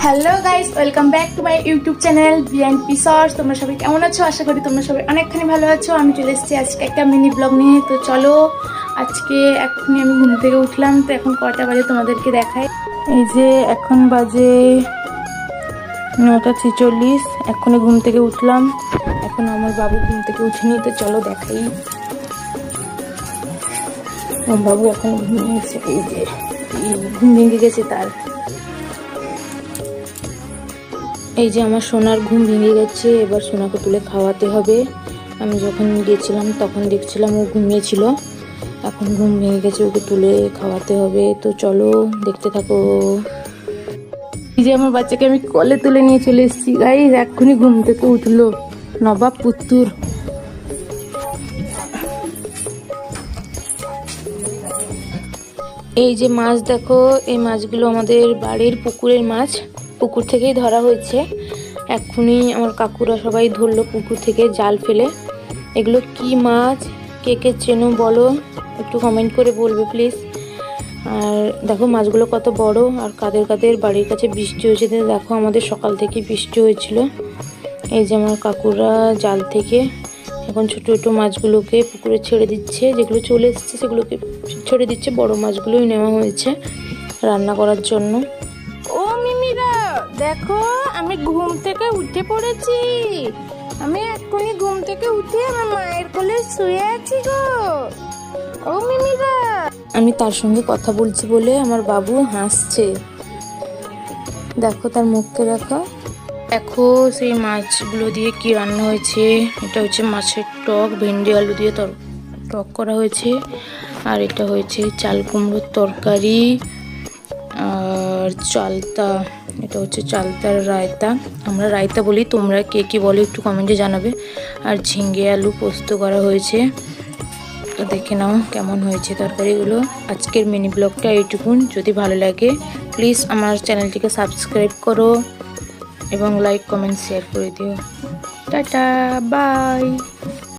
Hello guys, welcome back to my YouTube channel BNP shorts. তোমরা সবাই কেমন আছো? আশা করি তোমরা সবাই অনেকখানি ভালো আছো। আমি চলে এসেছি আজকে একটা মিনি ব্লগ নিয়ে। তো চলো, আজকে এখনই আমি ঘুম থেকে উঠলাম। তো এখন কটা বাজে তোমাদেরকে দেখাই। এই যে এখন বাজে 9:46। এখনই ঘুম থেকে উঠলাম। এখন আমার বাবু ঘুম থেকে উঠেনি। তো চলো দেখাই। আমার বাবু এখন ঘুমিয়েছে। এই যে ঘুম ভেঙে গেছে তার। এই যে আমার সোনার ঘুম ভেঙে গেছে। এবার সোনাকে তুলে খাওয়াতে হবে। আমি যখন গেছিলাম তখন দেখছিলাম ও ঘুমিয়েছিল। এখন ঘুম ভেঙে গেছে, ওকে তুলে খাওয়াতে হবে। তো চলো দেখতে থাকো। এই যে আমার বাচ্চাকে আমি কোলে তুলে নিয়ে চলে এসেছি গাইস। এক্ষুনি ঘুম থেকে উঠলো নবাব পুত্তুর। এই যে মাছ দেখো, এই মাছগুলো আমাদের বাড়ির পুকুরের মাছ। পুকুর থেকেই ধরা হয়েছে। এক্ষুনি আমার কাকুরা সবাই ধরলো পুকুর থেকে জাল ফেলে। এগুলো কি মাছ, কে কে চেনো বলো, একটু কমেন্ট করে বলবে প্লিজ। আর দেখো মাছগুলো কত বড়। আর কাদের কাদের বাড়ির কাছে বৃষ্টি হয়েছে। দেখো আমাদের সকাল থেকে বৃষ্টি হয়েছিল। এই যে আমার কাকুরা জাল থেকে এখন ছোট ছোট মাছগুলোকে পুকুরে ছেড়ে দিচ্ছে। যেগুলো চলে এসছে সেগুলোকে ছেড়ে দিচ্ছে। বড় মাছগুলোই নেওয়া হয়েছে রান্না করার জন্য। ও মিমিরা দেখো, আমি ঘুম থেকে উঠে পড়েছি। আমি এক্ষুনি ঘুম থেকে উঠে আমার মায়ের কোলে শুয়ে আছি গো। ও মিমিরা, আমি তার সঙ্গে কথা বলছি বলে আমার বাবু হাসছে। দেখো তার মুখকে দেখো। দেখো সেই মাছগুলো দিয়ে কি রান্না হয়েছে। এটা হচ্ছে মাছের টক, ভেন্ডি আলু দিয়ে টক করা হয়েছে। আর এটা হয়েছে চাল কুমড়োর তরকারি আর চালতা। এটা হচ্ছে চালতার রায়তা। আমরা রায়তা বলি, তোমরা কে কী বলো একটু কমেন্টে জানাবে। আর ঝিঙ্গে আলু পোস্ত করা হয়েছে। তো দেখে নাও কেমন হয়েছে তরকারিগুলো। আজকের মিনি ব্লগটা এইটুকুন। যদি ভালো লাগে প্লিজ আমার চ্যানেলটিকে সাবস্ক্রাইব করো এবং লাইক কমেন্ট শেয়ার করে দিও। Tata bye.